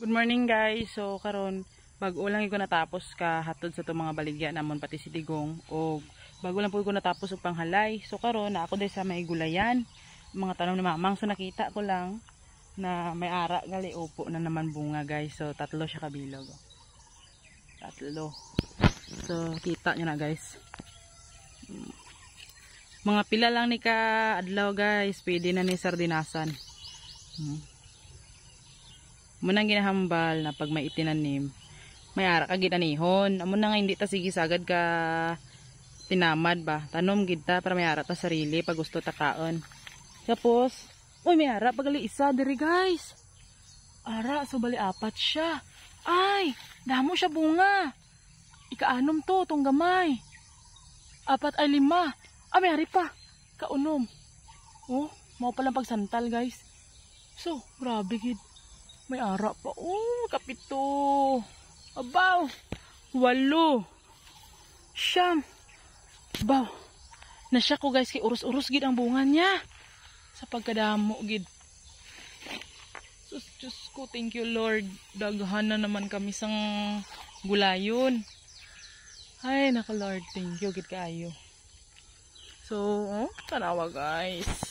Good morning guys. So karon bago lang ko natapos ka hatod sa to mga baligya namon pati si Digong o bago lang po ko natapos og panghalay. So karon na ako dai sa may gulayan, mga tanong ni Mamang. So nakita ko lang na may ara gali upo na naman bunga guys. So tatlo siya kabilog. Tatlo. So kita nyo na guys. Mga pila lang ni ka adlaw guys, pwede na ni sardinasan. Munang ginahambal na pag may itinanim, may ara ka ginanihon. Amo na nga hindi ta sige sagad ka tinamad ba. Tanom gid ta para may ara ta sarili pag gusto ta kaon. Tapos, uy may ara pagali isa diri guys. Ara so bali apat siya. Ay, damo siya bunga. Ikaanom to tong gamay. Apat ay lima. Ah, may ari pa. Kaunom. Oh, mao pa lang pagsantal guys. So, grabe gid. May ara pa. Oh, kapito. Abaw. 8. Siyam. Abaw. Nasya ko guys kay urus-urus gid ang bunga niya. Sa pagkadamo gid. Sus, Diyos ko, thank you Lord. Daghan na naman kami sang gulayon. Ay, naka Lord, thank you gid kaayo. So, tanawa guys.